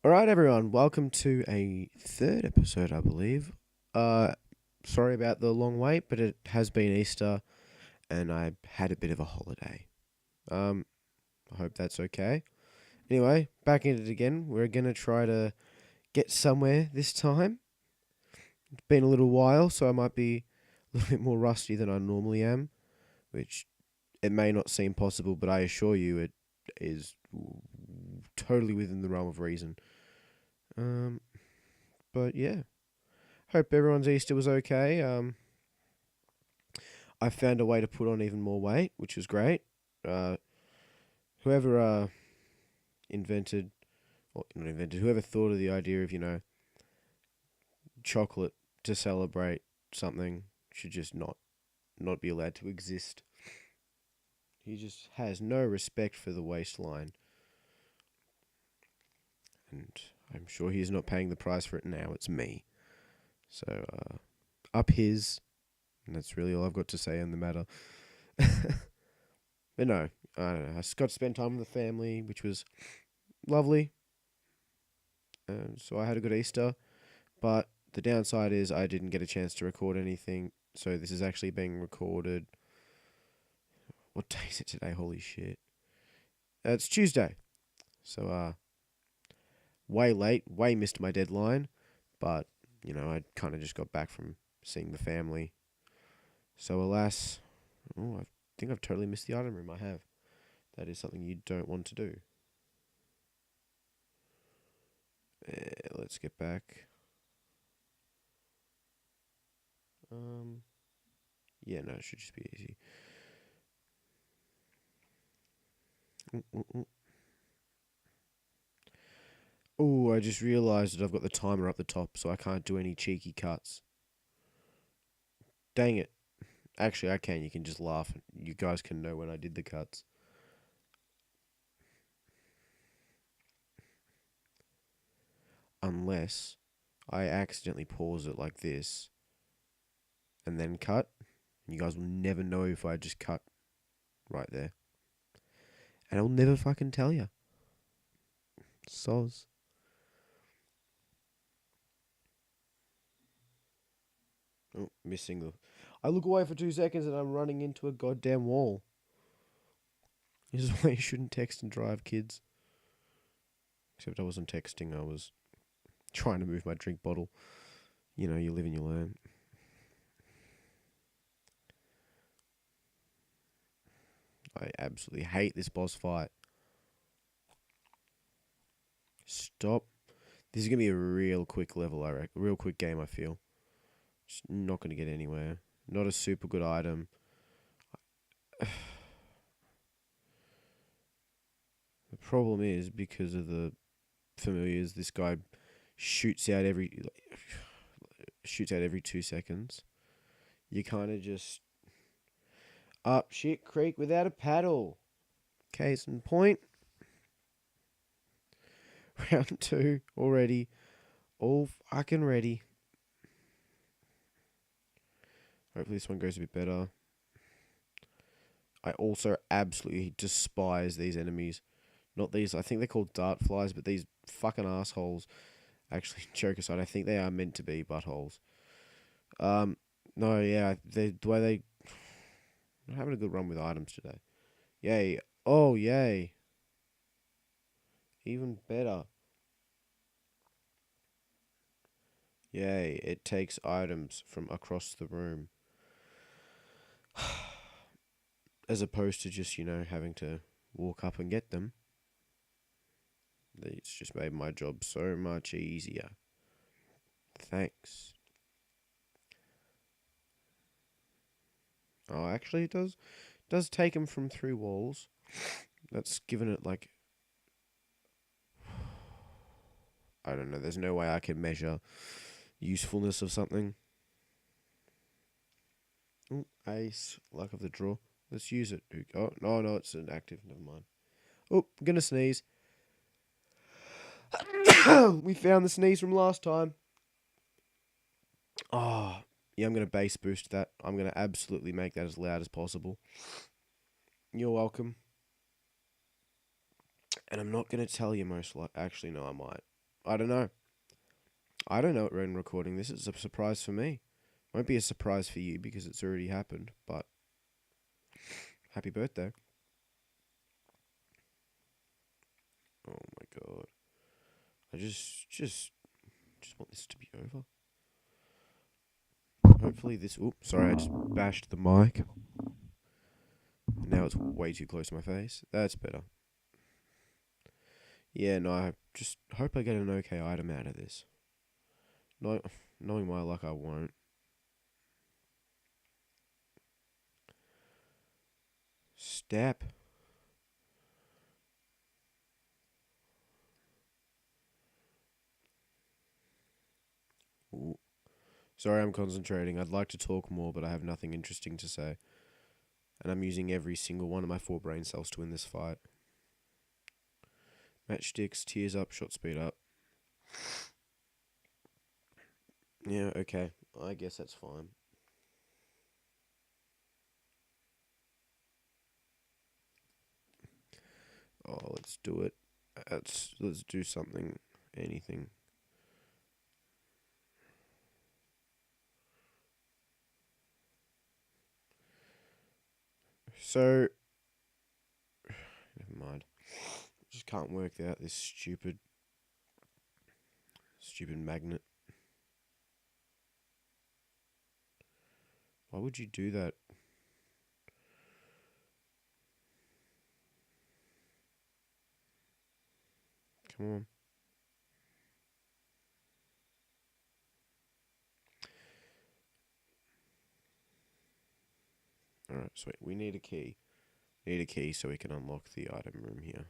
Alright, everyone, welcome to a third episode, I believe. Sorry about the long wait, but it has been Easter and I had a bit of a holiday. I hope that's okay. Anyway, back in it again. We're gonna try to get somewhere this time. It's been a little while, so I might be a little bit more rusty than I normally am, which it may not seem possible, but I assure you it is totally within the realm of reason. Um, but yeah. Hope everyone's Easter was okay. I found a way to put on even more weight, which was great. Uh, whoever invented, or not invented, whoever thought of the idea of, chocolate to celebrate something should just not be allowed to exist. He just has no respect for the waistline. And I'm sure he's not paying the price for it now. It's me. So, up his. And that's really all I've got to say on the matter. But no, I don't know. I just got to spend time with the family, which was lovely. So I had a good Easter. But the downside is I didn't get a chance to record anything. So this is actually being recorded. What day is it today? Holy shit. It's Tuesday. So, way late. Way missed my deadline. But, I kind of just got back from seeing the family. So alas, I think I've totally missed the item room. I have. That is something you don't want to do. Let's get back. Yeah, no, it should just be easy. Oh, I just realised that I've got the timer up the top, so I can't do any cheeky cuts. Dang it. Actually, I can. You can just laugh. You guys can know when I did the cuts. Unless I accidentally pause it like this and then cut. You guys will never know if I just cut right there. And I'll never fucking tell you. Soz. Oh, missing the... I look away for 2 seconds and I'm running into a goddamn wall. This is why you shouldn't text and drive, kids. Except I wasn't texting, I was trying to move my drink bottle. You live and you learn. I absolutely hate this boss fight. Stop. This is going to be a real quick level, I reckon. Real quick game, I feel. Just not going to get anywhere. Not a super good item. The problem is, because of the familiars, this guy shoots out every 2 seconds. You kind of just up shit creek without a paddle. Case in point. Round 2 already. All fucking ready. Hopefully this one goes a bit better. I also absolutely despise these enemies. Not these, I think they're called dart flies, but these fucking assholes. Actually, joke aside, I think they are meant to be buttholes. No, yeah, the way they... I'm having a good run with items today. Yay. Oh, yay. Even better. Yay, it takes items from across the room. As opposed to just, having to walk up and get them. It's just made my job so much easier. Thanks. Oh, actually, it does take them from through walls. That's given it, like... I don't know, there's no way I can measure usefulness of something. Ooh, ace, luck of the draw. Let's use it. Oh, no, it's an active. Never mind. Oh, I'm gonna sneeze. We found the sneeze from last time. Oh, yeah, I'm gonna bass boost that. I'm gonna absolutely make that as loud as possible. You're welcome. And I'm not going to tell you actually, no, I might. I don't know. I don't know when recording this. It's a surprise for me. Won't be a surprise for you because it's already happened, but happy birthday. Oh my god. I just want this to be over. Hopefully this... Oops, sorry, I just bashed the mic. And now it's way too close to my face. That's better. Yeah, no, I just hope I get an okay item out of this. Knowing my luck, I won't. Step. Ooh. Sorry, I'm concentrating. I'd like to talk more, but I have nothing interesting to say. And I'm using every single one of my 4 brain cells to win this fight. Matchsticks, tears up, shot speed up. Yeah, okay. I guess that's fine. Oh, let's do it. Let's do something. Anything. So, never mind. Just can't work out this stupid magnet. Why would you do that? Come on. Alright, sweet. We need a key. Need a key so we can unlock the item room here.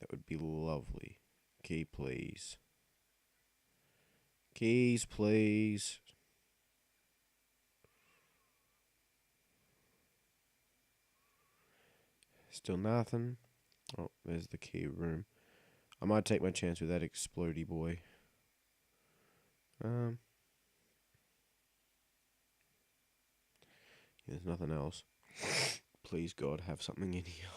That would be lovely. Key, please. Keys, please. Still nothing. Oh, there's the key room. I might take my chance with that explodey boy. There's nothing else. Please, God, have something in here.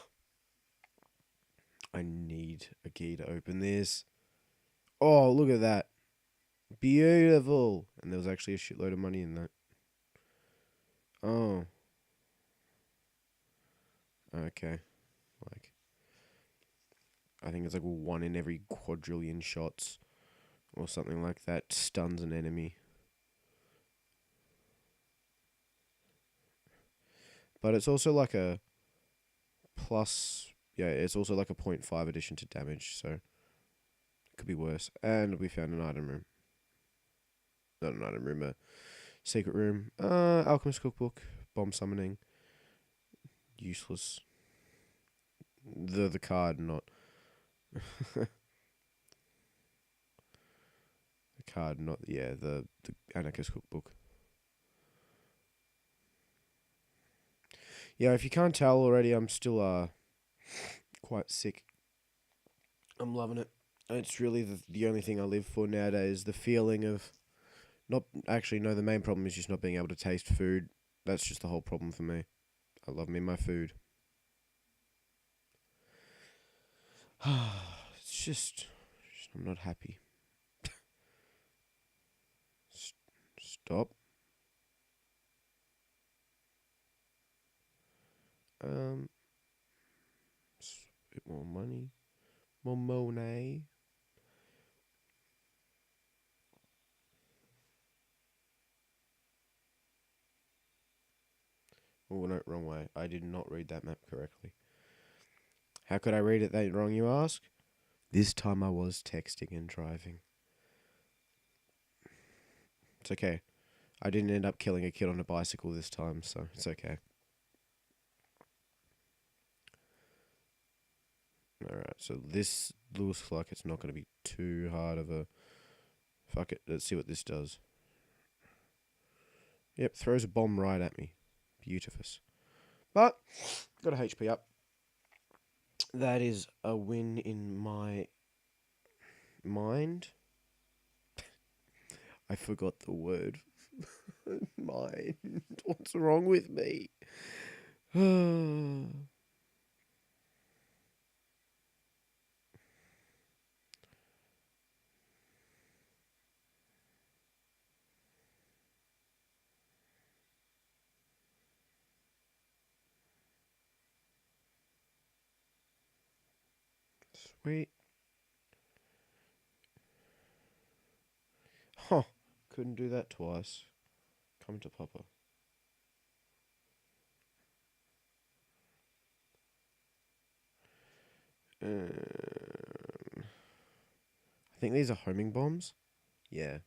I need a key to open this. Oh, look at that. Beautiful. And there was actually a shitload of money in that. Oh. Okay. Like, I think it's like 1 in every quadrillion shots or something like that stuns an enemy. But it's also like a plus... Yeah, it's also like a 0.5 addition to damage, so... It could be worse. And we found an item room. Not an item room, a secret room. Alchemist cookbook. Bomb summoning. Useless. The card, not... the card, not... Yeah, the anarchist cookbook. Yeah, if you can't tell already, I'm still quite sick. I'm loving it. It's really the only thing I live for nowadays. The feeling of not actually no. The main problem is just not being able to taste food. That's just the whole problem for me. I love me my food. It's just I'm not happy. Stop. A bit more money. More money. Oh, no, wrong way. I did not read that map correctly. How could I read it that wrong, you ask? This time I was texting and driving. It's okay. I didn't end up killing a kid on a bicycle this time, so it's okay. Alright, so this looks like it's not going to be too hard of a... Fuck it, let's see what this does. Yep, throws a bomb right at me. Beautiful. But, got a HP up. That is a win in my mind. I forgot the word. Mind. What's wrong with me? Wait. Huh. Couldn't do that twice. Come to Papa. I think these are homing bombs. Yeah.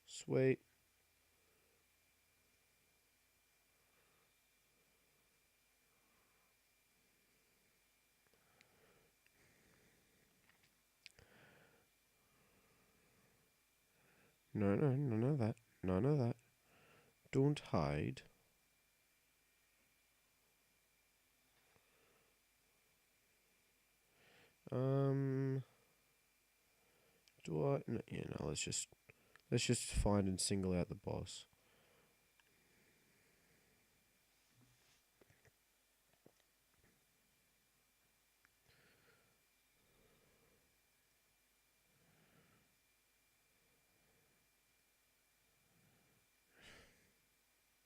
Sweet. No, none of that. None of that. Don't hide. Do I? No, yeah, no. Let's just find and single out the boss.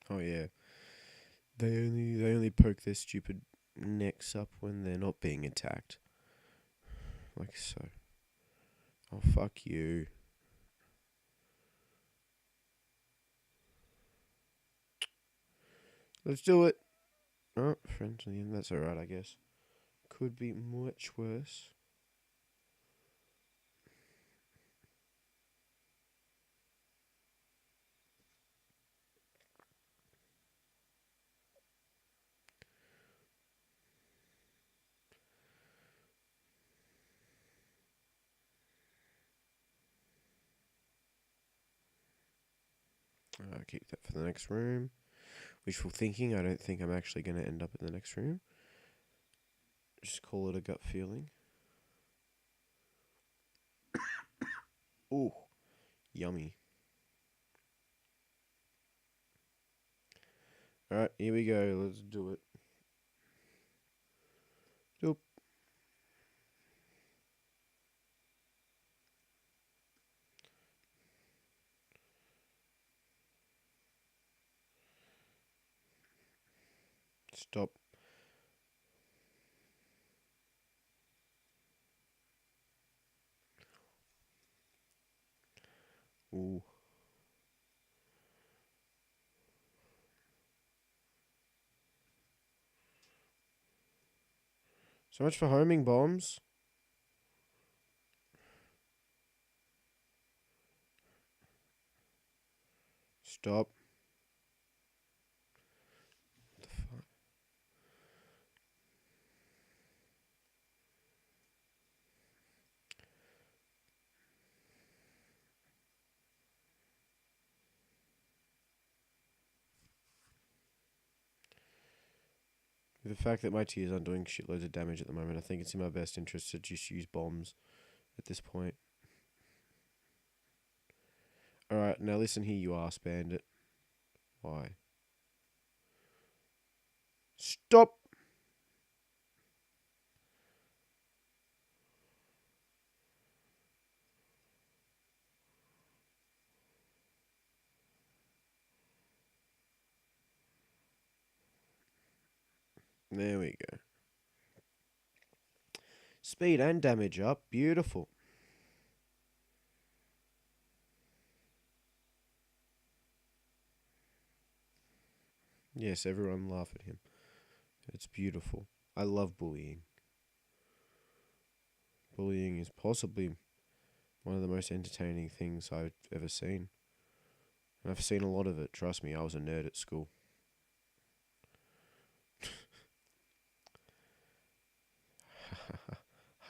Oh yeah. They only poke their stupid necks up when they're not being attacked. Like so. Oh fuck you. Let's do it. Oh, friendly, and that's alright, I guess. Could be much worse. I'll keep that for the next room. Wishful thinking, I don't think I'm actually going to end up in the next room. Just call it a gut feeling. Ooh, yummy. Alright, here we go. Let's do it. Doop. Stop. Ooh. So much for homing bombs. Stop. What the fuck? With the fact that my tears aren't doing shitloads of damage at the moment, I think it's in my best interest to just use bombs at this point. Alright, now listen here, you ass bandit. Why? Stop! There we go. Speed and damage up. Beautiful. Yes, everyone laugh at him. It's beautiful. I love bullying. Bullying is possibly one of the most entertaining things I've ever seen. And I've seen a lot of it. Trust me, I was a nerd at school.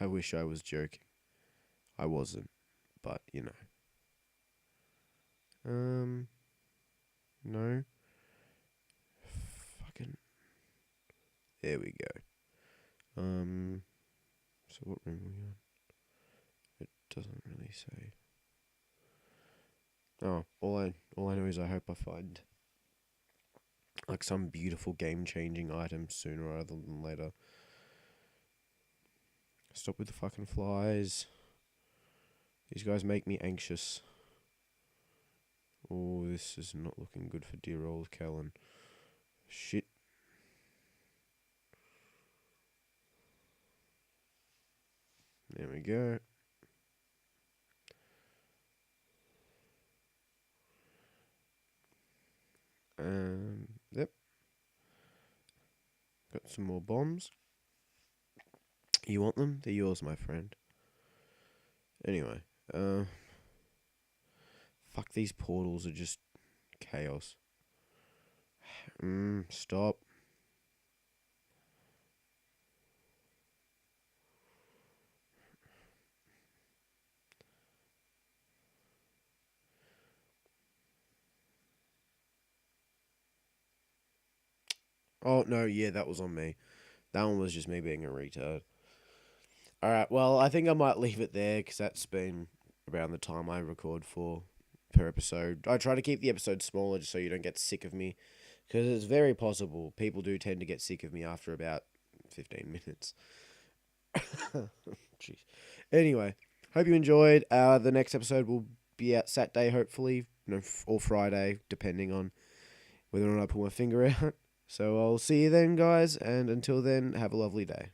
I wish I was joking. I wasn't. But, you know. No. Fucking. There we go. So what room are we on? It doesn't really say. Oh, all I know is I hope I find like some beautiful game-changing item sooner rather than later. Stop with the fucking flies. These guys make me anxious. Oh, this is not looking good for dear old Kellen. Shit. There we go. Yep. Got some more bombs. You want them? They're yours, my friend. Anyway, fuck, these portals are just chaos. Stop. Oh, no, yeah, that was on me. That one was just me being a retard. Alright, well, I think I might leave it there, because that's been around the time I record for per episode. I try to keep the episodes smaller just so you don't get sick of me, because it's very possible people do tend to get sick of me after about 15 minutes. Jeez. Anyway, hope you enjoyed. The next episode will be out Saturday, hopefully, or Friday, depending on whether or not I pull my finger out. So I'll see you then, guys, and until then, have a lovely day.